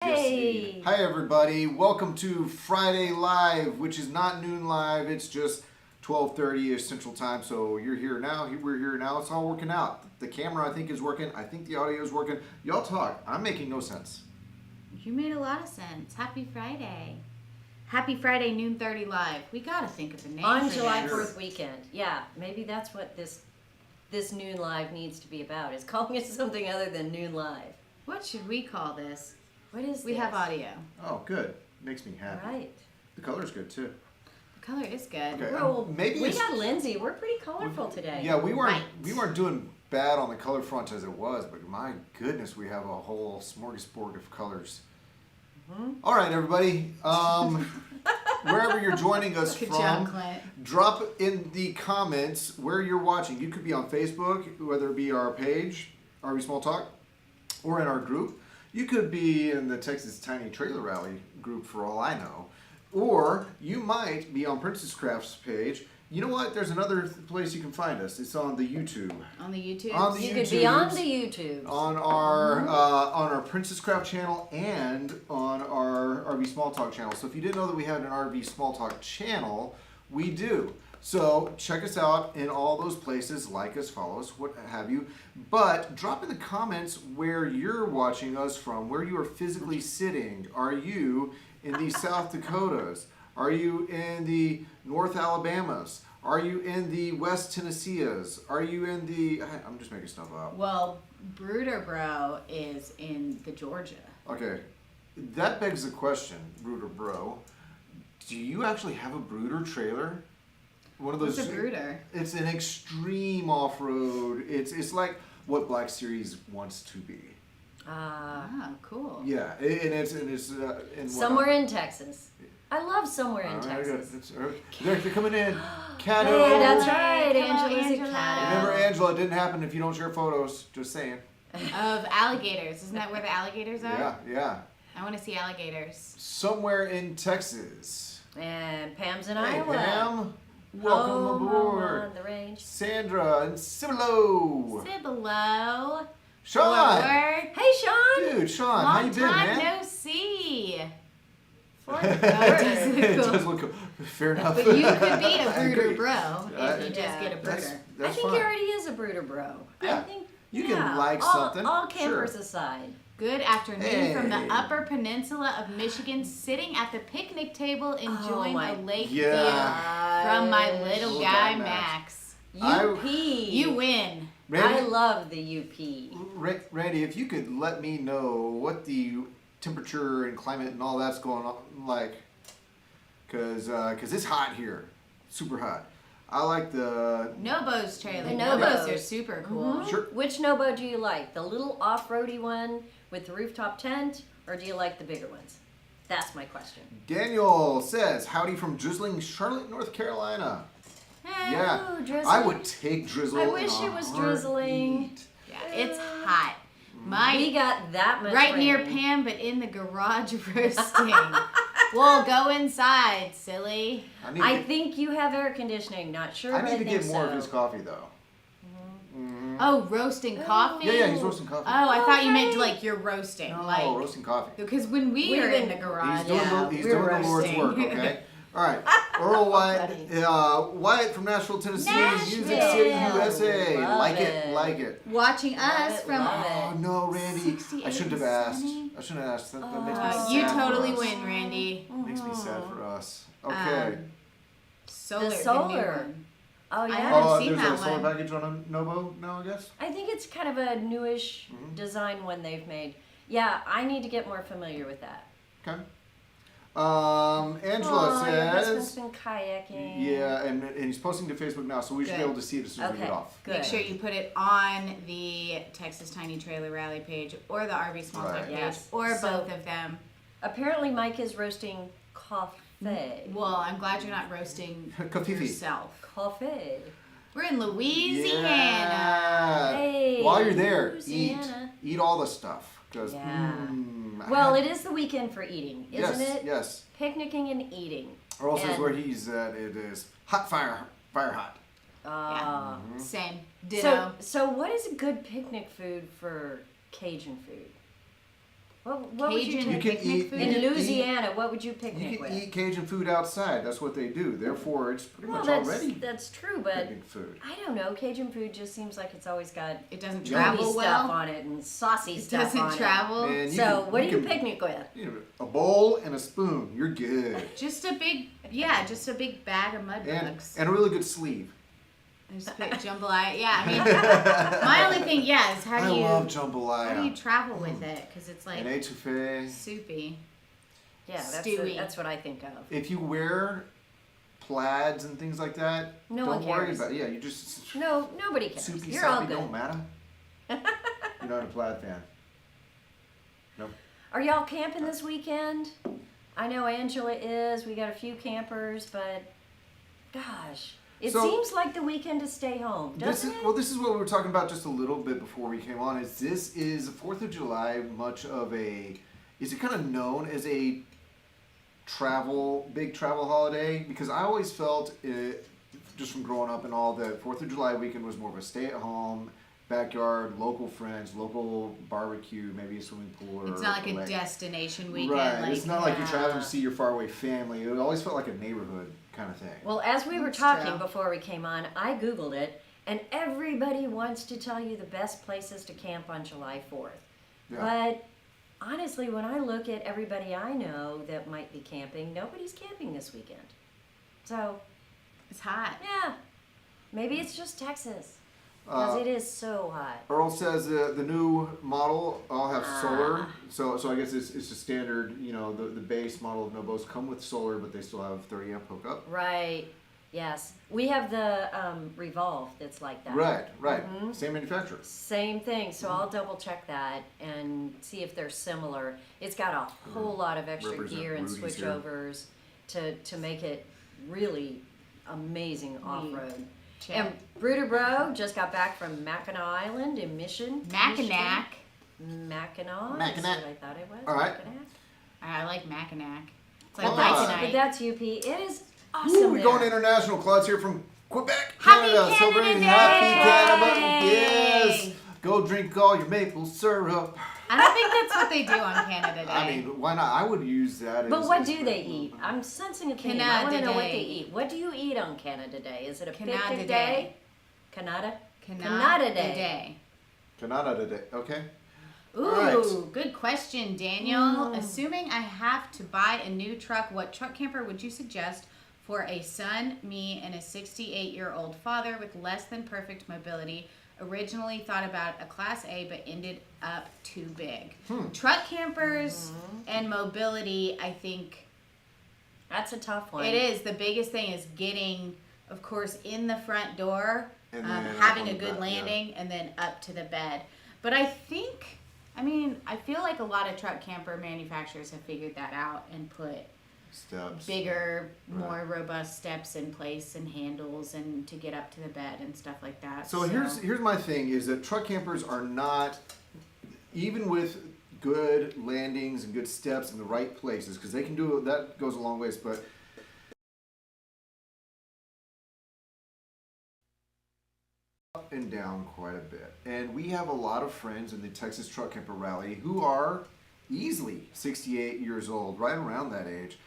Hey! Hi everybody, welcome to Friday Live, which is not noon live, it's just 12:30ish Central Time, so you're here now, we're here now, it's all working out. The camera I think is working, I think the audio is working. Y'all talk, I'm making no sense. You made a lot of sense. Happy Friday. Happy Friday, noon 30 live. We gotta think of a name On for July this. 4th weekend. Yeah, maybe that's what this noon live needs to be about, is calling it something other than noon live. What should we call this? What is We this? have audio. Oh, good. Makes me happy. All right. The color's good too. The color is good. Okay. Well, maybe we it's- got Lindsay. We're pretty colorful today. Yeah, we weren't Right. doing bad on the color front as it was, but my goodness, we have a whole smorgasbord of colors. All right, everybody. Wherever you're joining us Good from, job, Clint. drop in the comments where you're watching. You could be on Facebook, whether it be our page, RV Small Talk, or in our group. You could be in the Texas Tiny Trailer Rally group for all I know. Or you might be on Princess Craft's page. You know what? There's another place you can find us. It's on the YouTube. On the YouTube? On the You could be on the YouTubes, YouTube. on our Princess Craft channel and on our RV Small Talk channel. So if you didn't know that we had an RV Small Talk channel, we do. So check us out in all those places, like us, follow us, what have you. But drop in the comments where you're watching us from, where you are physically sitting. Are you in the South Dakotas? Are you in the North Alabamas? Are you in the West Tennessees? Are you in the... I'm just making stuff up. Well, Brooder Bro is in the Georgia. Okay, that begs the question, Brooder Bro. Do you actually have a Brooder trailer? One of those. What's a Brooder? It's an extreme off-road. It's like what Black Series wants to be. Oh, cool. Yeah, and it's in Somewhere in Texas. I love somewhere in All right, Texas. they're coming in. Caddo. Hey, that's right. Hello, Angela's a Angela. cat. Remember, Angela, it didn't happen if you don't share photos. Just saying. Of alligators. Isn't that where the alligators are? Yeah, yeah. I want to see alligators. Somewhere in Texas. And Pam's in Hey, Iowa. Pam. Welcome Home aboard. on the range. Sandra and Cibolo. Cibolo. Sean. Forward. Hey, Sean. Dude, Sean, Long how you been, time man? no see. it does look does cool. look cool. Fair enough. But you could be a I agree. brooder bro if you Yeah. just get a That's, brooder. that's I think fine. he already is a brooder bro. Yeah. I think You yeah. can like all, something. All campers Sure. aside. Good afternoon from the Hey. Upper Peninsula of Michigan, sitting at the picnic table enjoying my a lake Yeah. view from my little Look guy at Max. UP. You win. I Randy, love the UP. Randy, if you could let me know what the temperature and climate and all that's going on like, because it's hot here, super hot. I like the Nobo's trailer. The Nobos Nobos. are super cool. Sure. Which Nobo do you like? The little off-roady one with the rooftop tent, or do you like the bigger ones? That's my question. Daniel says, howdy from drizzling Charlotte, North Carolina. Yeah, Ooh, drizzling. I would take drizzle. I in wish a it was drizzling. heartbeat. Yeah, it's hot. We My got that much right near rain. Pam, but in the garage roasting. We'll go inside, silly. I think you have air conditioning. Not sure. I but need to think get more so. of his coffee though. Oh, roasting coffee? Yeah, he's roasting coffee. Oh, I thought you meant Okay. like you're roasting. No, like roasting coffee. because when we We've are in been- the garage, He's doing, yeah, he's we're doing the Lord's roasting. work, okay? All right. Earl Wyatt, Wyatt from Nashville, Tennessee, Music City, Nashville. USA. Love Like it. like it. Watching us it, from. love Oh no, Randy! I 68 shouldn't have asked. sunny. I shouldn't have asked. That makes me sad You for totally us. win, Randy. Makes me sad for us. Okay. Solar, The new solar. one. Oh I yeah. haven't seen there's that a solar one. package on a Novo now, I guess. I think it's kind of a newish design one they've made. Yeah, I need to get more familiar with that. Okay. Angela Aw, your husband's says, been kayaking. yeah, and he's posting to Facebook now, so we should be Good. able to see it as soon as we Okay. get off. Good. Make sure you put it on the Texas Tiny Trailer Rally page or the RV Small Talk Right. page Yes. or So- both of them. Apparently, Mike is roasting coffee. Well, I'm glad you're not roasting Coffee. yourself. Coffee. We're in Louisiana. Yeah. Hey, While you're there, Louisiana. eat all the stuff. 'Cause, Yeah. I Well, had- it is the weekend for eating, isn't yes, it? Yes. Picnicking and eating. Earl says And- where he's at, it is hot fire hot. Same. So, Ditto. so what is a good picnic food for Cajun food? What would you Cajun take? You can picnic eat- food. In you can Louisiana, what would you You picnic can with? eat Cajun food outside. That's what they do. Therefore, it's pretty Well, much that's already that's true, but picnic food. I don't know. Cajun food just seems like it's always got It doesn't Yeah. gooey travel stuff well. on it and saucy It stuff on doesn't travel. Man, it. you So, can- what you do you can- picnic with? You know, a bowl and a spoon. You're good. Just a big bag of mud And, bugs. and a really good sleeve. I just put jambalaya. Yeah, I mean, my only thing, is how I do you love jambalaya. how do you travel with it? Because it's like An etouffee. soupy. Yeah, Stewy. that's what I think of. If you wear plaids and things like that, No don't one worry cares. about it. Yeah, you just No, nobody cares. soupy You're all soppy good. don't matter. You're not a plaid fan. No. Are y'all camping this weekend? I know Angela is. We got a few campers, but gosh, it So- seems like the weekend to stay home, doesn't it? This is what we were talking about just a little bit before we came on. Is this is the 4th of July much of a? Is it kind of known as a big travel holiday? Because I always felt it, just from growing up and all, that 4th of July weekend was more of a stay-at-home, backyard, local friends, local barbecue, maybe a swimming pool. Or It's not like a lake. destination weekend. Right. Like, It's not like you're traveling yeah. to see your faraway family. It always felt like a neighborhood kind of thing. Well, as we were That's talking true. before we came on, I Googled it, and everybody wants to tell you the best places to camp on July 4th. Yeah. But honestly, when I look at everybody I know that might be camping, nobody's camping this weekend. So, It's hot. yeah, maybe it's just Texas. Because Uh, it is so hot. Earl says the new model all have solar, Ah. so I guess it's a standard. You know, the base model of no boats come with solar, but they still have 30 amp hookup. Right. Yes. We have the Revolve that's like that. Right. Mhm. Same manufacturer. Same thing. So I'll double check that and see if they're similar. It's got a whole lot of extra Represent gear and Rudy's here. switchovers to make it really amazing off road. Check. And Bruder Bro just got back from Mackinac Island in Mackinac. Mackinac. Mackinac. Is what I thought it was. All right. Mackinac. I like Mackinac. It's But like that's- night But that's UP. It is awesome. Ooh, we're there. going international. Claude's here from Quebec, Happy Canada. Canada Celebrating Day! Happy Canada. Yay! Yes. Go drink all your maple syrup. I don't think that's what they do on Canada Day. I mean, why not? I would use that. But as, what as do they eat? I'm sensing a theme. I want to Canada know what Day. they eat. What do you eat on Canada Day? Is it a Canada picnic Day. day? Canada? Canada Day. Canada today. Okay. Ooh, Alright. good question, Daniel. Assuming I have to buy a new truck, what truck camper would you suggest for a son, me, and a 68-year-old father with less than perfect mobility? Originally thought about a Class A, but ended up too big. Truck campers and mobility, I think That's a tough one. it is. The biggest thing is getting, of course, in the front door, And then up having on a the good back, landing, and then up to the bed. But I feel like a lot of truck camper manufacturers have figured that out and put Steps. bigger, Right. more robust steps in place and handles and to get up to the bed and stuff like that. So here's my thing is that truck campers are not, even with good landings and good steps in the right places, because they can do that goes a long ways, but up and down quite a bit. And we have a lot of friends in the Texas Truck Camper Rally who are easily 68 years old, right around that age.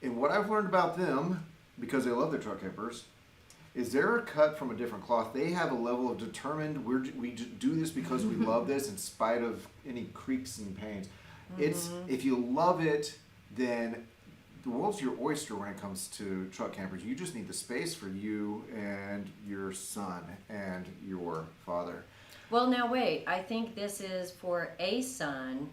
And what I've learned about them, because they love their truck campers, is they're cut from a different cloth. They have a level of determined, we do this because we love this in spite of any creaks and pains. It's, if you love it, then the world's your oyster when it comes to truck campers. You just need the space for you and your son and your father. Well, now wait. I think this is for a son,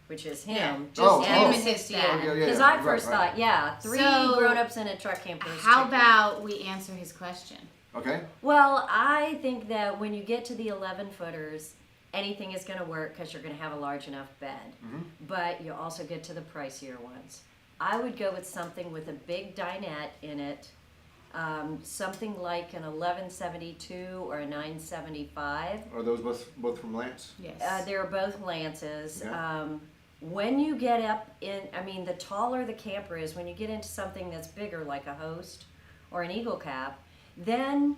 which is him. Yeah, Just Oh, him oh. and his his dad. dad. Oh, yeah, Because yeah, I right, first right. thought, yeah, three So, grown-ups in a truck camper. is how tricky. about we answer his question? Okay? Well, I think that when you get to the 11-footers, anything is going to work because you're going to have a large enough bed. But you also get to the pricier ones. I would go with something with a big dinette in it, something like an 1172 or a 975. Are those both from Lance? Yes. They're both Lances. Okay. When you get up in, I mean, the taller the camper is, when you get into something that's bigger like a Host or an Eagle Cap, then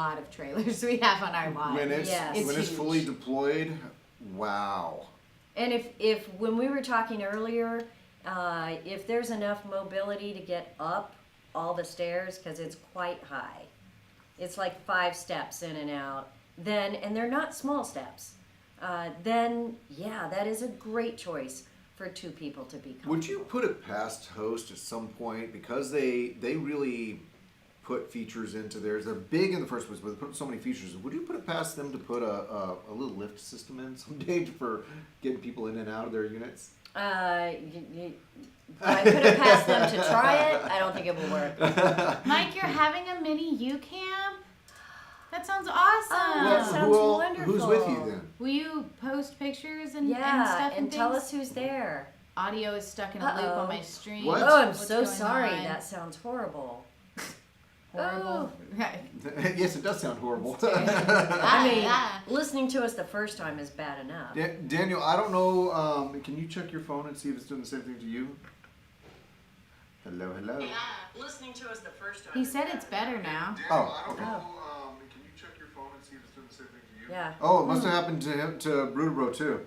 lot of trailers we have on our lot. When it's Yes. when it's huge. fully deployed, wow. And if when we were talking earlier, if there's enough mobility to get up all the stairs, because it's quite high, it's like 5 steps in and out, then, and they're not small steps, then yeah, that is a great choice for 2 people to be comfortable. Would you put it past Host at some point, because they really put features into theirs? They're big in the first place, but they put so many features. Would you put it past them to put a little lift system in someday for getting people in and out of their units? Would I put it past them to try it? I don't think it will work. Mike, you're having a mini U camp? That sounds awesome. That sounds Who's wonderful. with you then? Will you post pictures and Yeah, stuff and and tell things? us who's there. Audio is stuck in a loop on my stream. What? Oh, I'm What's so going sorry. on? That sounds horrible. Horrible. Yes, it does sound horrible. I mean, Ah. listening to us the first time is bad enough. Daniel, I don't know. Can you check your phone and see if it's doing the same thing to you? Hello, hello. Yeah, listening to us the first time. He said it's better now. Oh, okay. Can you check your phone and see if it's doing the same thing to you? Yeah. Oh, it must have happened to him, to Brudebro too.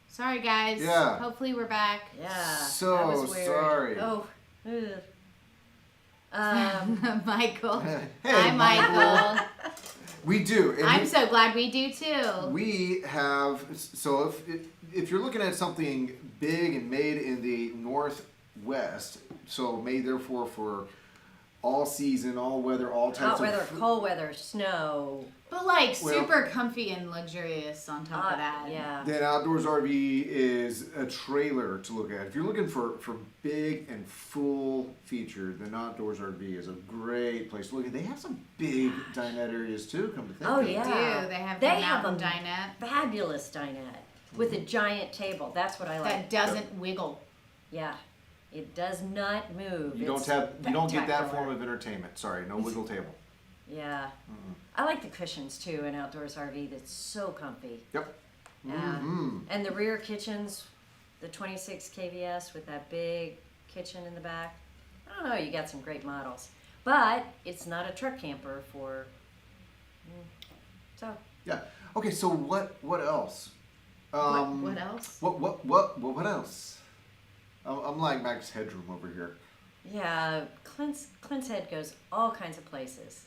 Sorry, guys. Yeah. Hopefully we're back. Yeah. So that was weird. sorry. Oh. Ugh. Michael. Hey, Hi, Michael. We do. And I'm so glad we do too. we have. So if you're looking at something big and made in the Northwest, so made therefore for all season, all weather, all types Hot of weather, cold weather, snow. But like Well- super comfy and luxurious on top of that. Yeah. Then Outdoors RV is a trailer to look at. If you're looking for big and full feature, then Outdoors RV is a great place to look at. They have some big dinette areas too, come to think Oh, of it. yeah. Do. They have They the have mountain a dinette fabulous dinette with a giant table. That's what I like. that doesn't wiggle. Yeah. It does not move. You It's don't get that spectacular. form of entertainment. Sorry, no wiggle table. Yeah. I like the cushions too in Outdoors RV. That's so comfy. Yep. Yeah. Mm-hmm. And the rear kitchens, the 26 kVS with that big kitchen in the back. I don't know, you got some great models. But it's not a truck camper for. So. Yeah. Okay. So what else? What else? What else? I'm like Max Headroom over here. Yeah, Clint's head goes all kinds of places.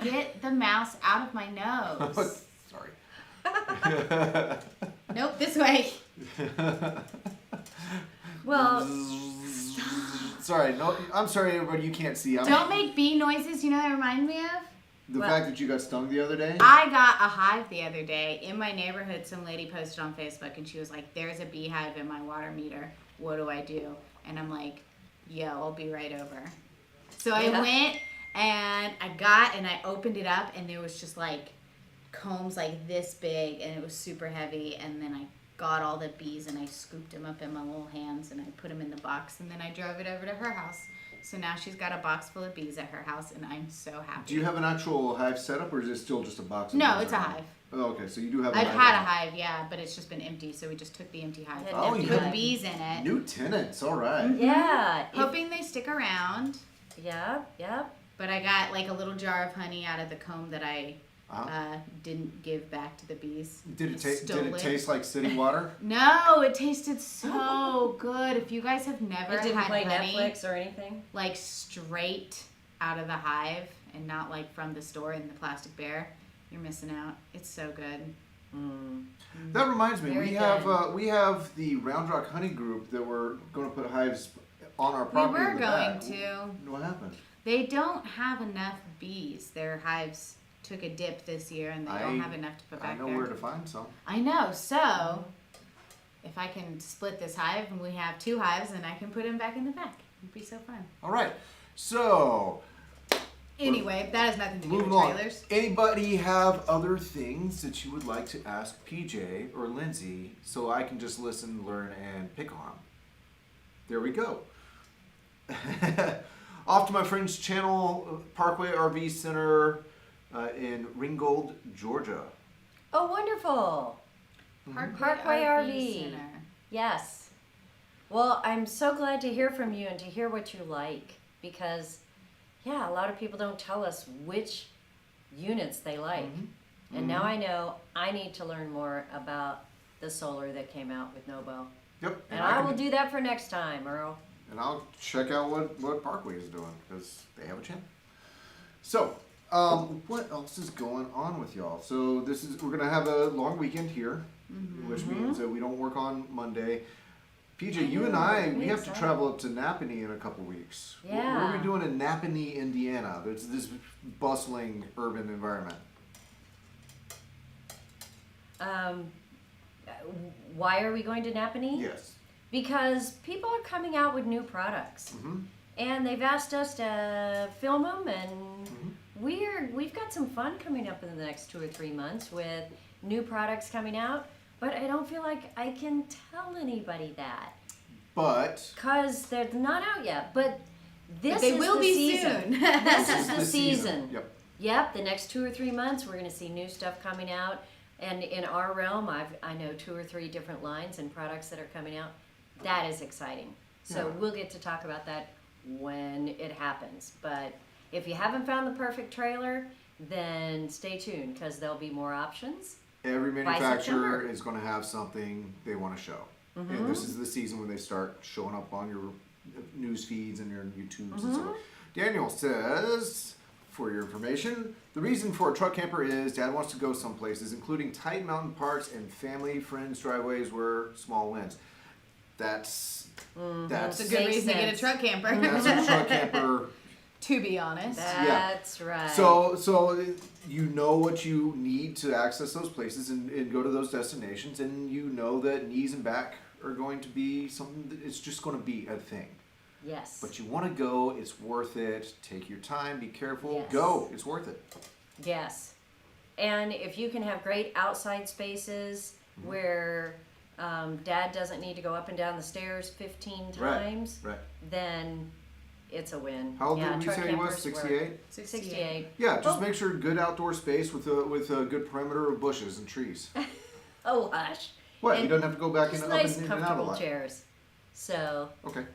Get the mouse out of my nose. Sorry. Nope, this way. Well, Sorry. No. I'm sorry, everybody. You can't see. Don't make bee noises. You know what that remind me of? The What? fact that you got stung the other day. I got a hive the other day in my neighborhood. Some lady posted on Facebook and she was like, "There's a beehive in my water meter. What do I do?" And I'm like, "Yo, I'll be right over." So I Yeah. went and I opened it up and there was just like combs like this big and it was super heavy. And then I got all the bees and I scooped them up in my little hands and I put them in the box and then I drove it over to her house. So now she's got a box full of bees at her house and I'm so happy. Do you have an actual hive setup, or is it still just a box? Of No, bees it's a around? hive. Oh, okay, so you do have. I've hive had a around. hive, yeah, but it's just been empty, so we just took the empty hive. An Oh, empty you Put had bees in it, New tenants. All right. yeah. hoping they stick around. Yeah. But I got like a little jar of honey out of the comb that I Uh-huh. didn't give back to the bees. Did it taste? Stole Did it taste like city water? No, it tasted so good. If you guys have never It didn't had play honey, Netflix or anything. like straight out of the hive and not like from the store in the plastic bear, you're missing out. It's so good. That reminds me, Very we have the Round Rock Honey Group that we're going to put hives on our We property. were in the going back. to. What happened? They don't have enough bees. Their hives took a dip this year and they don't have enough to put I back know there. where to find some. I know. So, if I can split this hive and we have 2 hives, then I can put them back in the back. It'd be so fun. All right, so Anyway, that has nothing to do with moving on. trailers. Anybody have other things that you would like to ask PJ or Lindsay so I can just listen, learn, and pick on them? There we go. Off to my friend's channel, Parkway RV Center in Ringgold, Georgia. Oh, wonderful. Parkway RV. Center. Yes. Well, I'm so glad to hear from you and to hear what you like because, yeah, a lot of people don't tell us which units they like. And now I know I need to learn more about the solar that came out with Nobo. Yep. And I will do that for next time, Earl. And I'll check out what Parkway is doing because they have a channel. So, what else is going on with y'all? So we're gonna have a long weekend here, which means that we don't work on Monday. PJ, you and I, we have to travel up to Napanee in a couple weeks. What are we Yeah. doing in Napanee, Indiana? There's this bustling urban environment. Why are we going to Napanee? Yes. Because people are coming out with new products. And they've asked us to film them, and we've got some fun coming up in the next 2 or 3 months with new products coming out, but I don't feel like I can tell anybody that. But Because they're not out yet. But this They is will the be season. soon. This is the the season. Yep. Yep, the next 2 or 3 months, we're going to see new stuff coming out. And in our realm, I know 2 or 3 different lines and products that are coming out. That is exciting. So Yeah. we'll get to talk about that when it happens. But if you haven't found the perfect trailer, then stay tuned because there'll be more options. Every By manufacturer September. is going to have something they want to show. And this is the season when they start showing up on your news feeds and your YouTubes and so on. Daniel says, for your information, the reason for a truck camper is Dad wants to go some places, including tight mountain parks and family friends driveways where small wins. That's It's a good Makes reason to get a sense. truck camper. that's a truck camper. To be honest. That's right. So you know what you need to access those places and go to those destinations, and you know that knees and back are going to be something that it's just going to be a thing. Yes. But you want to go, it's worth it. Take your time, be careful, Yes. go, it's worth it. Yes. And if you can have great outside spaces where Dad doesn't need to go up and down the stairs 15 times, Right. then it's a win. How old yeah, did we truck say he was? campers work. 68? 68. Yeah, just Oh. make sure good outdoor space with a good perimeter of bushes and trees. Oh, hush. What? And you don't have to go back Just in nice, up and in and out a comfortable lot. chairs. So Okay.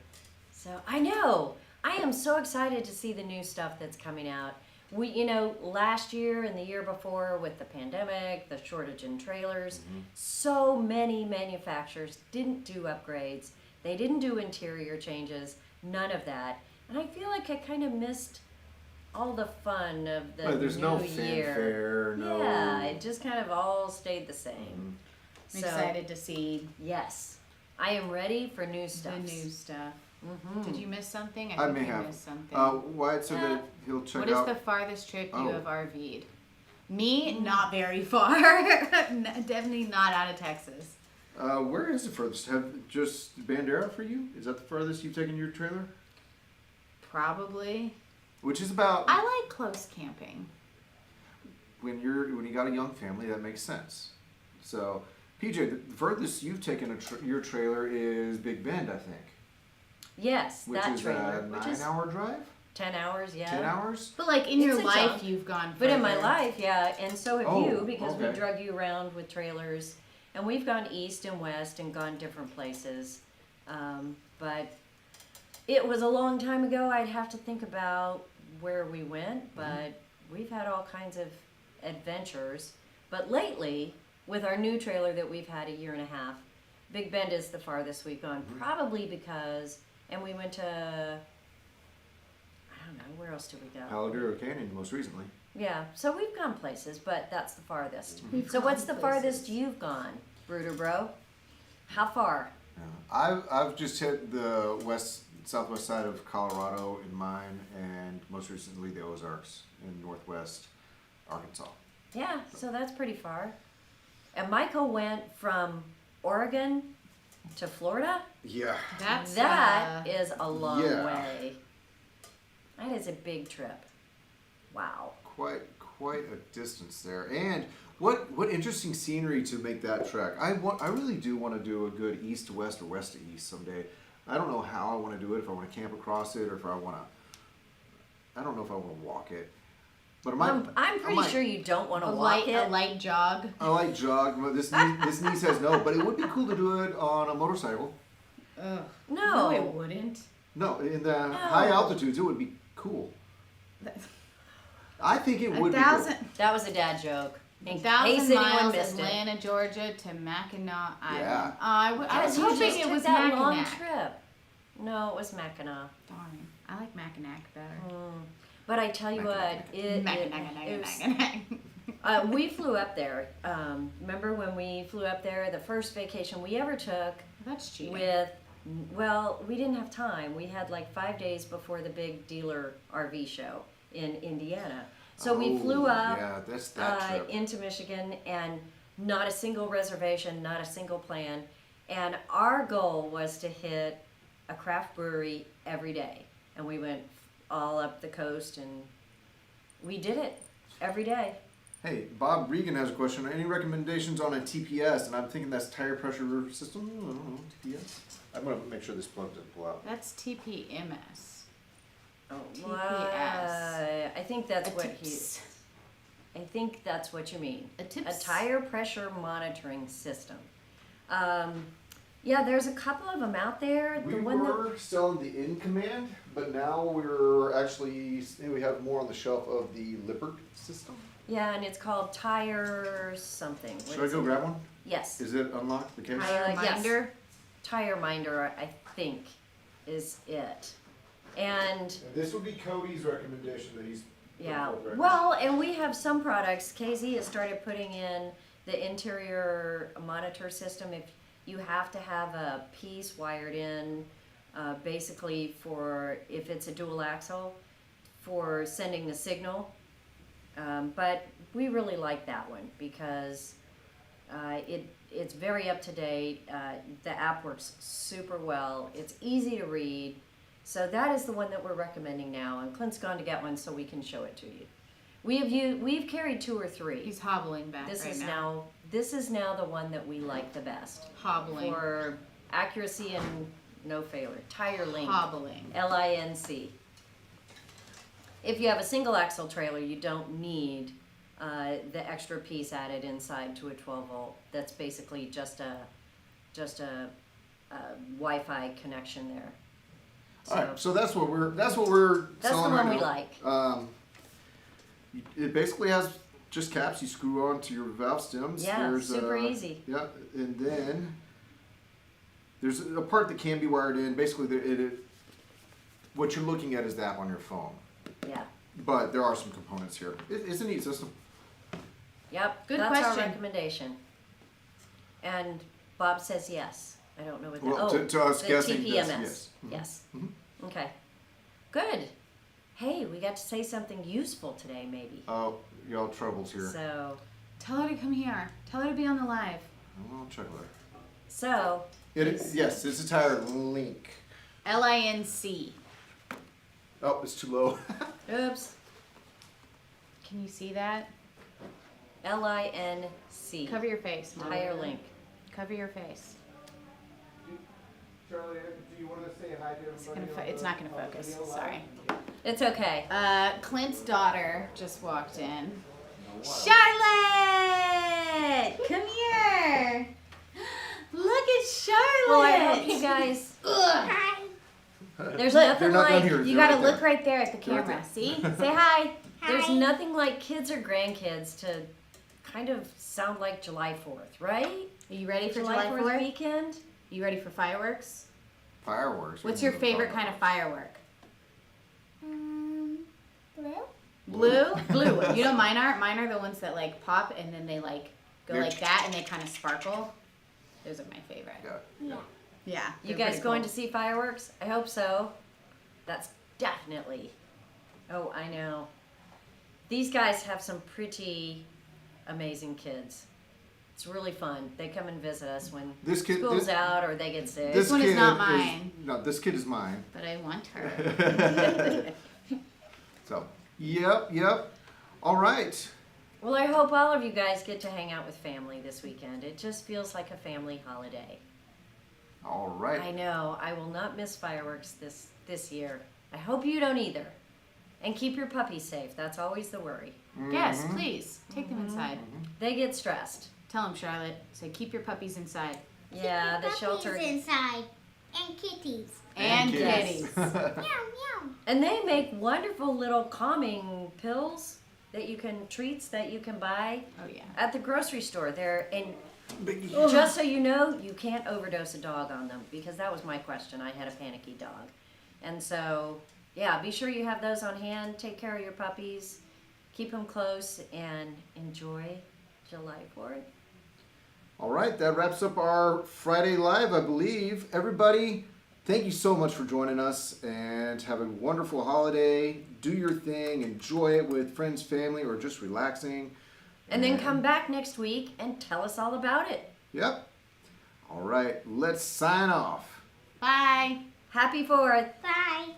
I know. I am so excited to see the new stuff that's coming out. Last year and the year before with the pandemic, the shortage in trailers, so many manufacturers didn't do upgrades. They didn't do interior changes, none of that. And I feel like I kind of missed all the fun of the There's new no year. fanfare, no. Yeah, it just kind of all stayed the same. I'm excited to see Yes, I am ready for new stuff. the new stuff. Mm-hmm. Did you miss something? I think may you have. missed something. Wyatt said that he'll check What is out. the farthest trip you Oh. have RV'd? Me, not very far. Definitely not out of Texas. Where is the furthest? Have just Bandera for you? Is that the furthest you've taken your trailer? Probably. Which is about I like close camping. when you got a young family, that makes sense. So, PJ, the furthest you've taken your trailer is Big Bend, I think, Yes, which that is trailer, a which is 9-hour drive, 10 hours, yeah. 10 hours. But like in It's your a life, chunk. you've gone. But in my further. life, yeah, and so have Oh, you because we okay. drug you around with trailers, and we've gone east and west and gone different places. But it was a long time ago. I'd have to think about where we went, but we've had all kinds of adventures. But lately, with our new trailer that we've had a year and a half, Big Bend is the farthest we've gone, probably because, and we went to, I don't know, where else did we go? Paladuro Canyon, most recently. Yeah, so we've gone places, but that's the farthest. We've So what's the gone farthest places. you've gone, Bruder Bro? How far? I've just hit the southwest side of Colorado in mine, and most recently the Ozarks in northwest Arkansas. Yeah, so that's pretty far. And Michael went from Oregon to Florida. Yeah. That's That is a long yeah. way. That is a big trip. Wow. Quite a distance there. And what interesting scenery to make that trek. I really do want to do a good east to west or west to east someday. I don't know how I want to do it, if I want to camp across it or if I want to, I don't know if I want to walk it. But I'm pretty sure you don't want to a walk light, it. a light jog. I like jog. But this knee says no, but it would be cool to do it on a motorcycle. Ugh. No. it wouldn't. No, in the high altitudes, it would be cool. I think it would be cool. That was a dad joke. In case 1,000 anyone miles, missed it. Atlanta, Georgia to Mackinac Island. Yeah. I was Because you hoping just it took was that long Mackinac. trip. No, it was Mackinac. Darn, I like Mackinac better. But I tell you what, we flew up there. Remember when we flew up there? The first vacation we ever took That's cheating. we didn't have time. We had like 5 days before the big dealer RV show in Indiana. So we flew up Yeah, that's that trip. into Michigan and not a single reservation, not a single plan. And our goal was to hit a craft brewery every day. And we went all up the coast and we did it every day. Hey, Bob Regan has a question. Any recommendations on a TPS? And I'm thinking that's tire pressure system. I don't know, TPS. I'm gonna make sure this plug doesn't pull out. That's TPMS. Oh, TPS. I think that's A what tips. I think that's what you mean. A tips. tire pressure monitoring system. Yeah, there's a couple of them out there. We The one that were selling the in command, but now we're actually we have more on the shelf of the Lippert system. yeah, and it's called tire something. What Should I is go it? grab one? Yes, Is it unlocked? The case? Tire yes. minder. tire minder. I think is it, and This would be Cody's recommendation that he's. yeah. Well, and we have some products. KZ has started putting in the interior monitor system. If you have to have a piece wired in, basically for if it's a dual axle, for sending the signal. But we really like that one because it's very up to date. The app works super well. It's easy to read. So that is the one that we're recommending now, and Clint's gone to get one so we can show it to you. We've carried 2 or 3. He's hobbling back This right is now. this is now the one that we like the best Hobbling. for accuracy and no failure. Tire link. Hobbling. LINC. If you have a single axle trailer, you don't need the extra piece added inside to a 12 volt. That's basically just a Wi-Fi connection there. All right, so that's what we're That's the selling one right we now. like. It basically has just caps you screw onto your valve stems. Yeah, super easy. Yeah, and then there's a part that can be wired in. Basically, what you're looking at is the app on your phone, Yeah. but there are some components here. It's a neat system. Yep. Good That's our question. recommendation. And Bob says yes. I don't know what that. Well, oh, to us the guessing, TPMS. yes. Yes. Mhm. Okay. Good. Hey, we got to say something useful today, maybe. Oh, y'all troubles here. So, Tell her to come here. Tell her to be on the live. I'll check with her. so Yes, it's a tire link. LINC. Oh, it's too low. oops. Can you see that? LINC. Cover your face, Mom. Tire link. Cover your face. Charlie, do you want to say hi to everybody? It's not gonna focus. Sorry. It's okay. Clint's daughter just walked in. Charlotte, come here. Look at Charlotte. Well, I hope you guys. Ugh. There's They're nothing not down like here. You They're gotta right there. look right there at the They're right camera. there. See? Say hi. there's nothing like kids or grandkids to kind of sound like July 4th, right? Are you ready for July July 4th 4th? weekend. You ready for fireworks? Fireworks. What's your favorite kind of firework? Blue? Blue? Blue ones. You know mine are? Mine are the ones that like pop and then they like go They're- like that and they kind of sparkle. Those are my favorite. Yeah. Yeah. You they're guys pretty going cool. to see fireworks? I hope so. That's definitely. Oh, I know. These guys have some pretty amazing kids. It's really fun. They come and visit us when This kid. school's out or they get sick. This one is kid not mine. No, this kid is mine. But I want her. So, yep. All right. Well, I hope all of you guys get to hang out with family this weekend. It just feels like a family holiday. All right. I know. I will not miss fireworks this year. I hope you don't either. And keep your puppies safe. That's always the worry. Yes, please. Take them inside. They get stressed. Tell them, Charlotte. Say, keep your puppies inside. Yeah, the Puppies shelter. inside. And kitties. And kids. kitties. Meow, meow. And they make wonderful little calming pills that you can treats that you can buy Oh, yeah. at the grocery store. There and Biggie. just so you know, you can't overdose a dog on them because that was my question. I had a panicky dog. And so, yeah, be sure you have those on hand. Take care of your puppies. Keep them close and enjoy July 4th. All right, that wraps up our Friday Live, I believe. Everybody, thank you so much for joining us and have a wonderful holiday. Do your thing, enjoy it with friends, family, or just relaxing. And then come back next week and tell us all about it. Yep. All right, let's sign off. Bye. Happy 4th. Bye.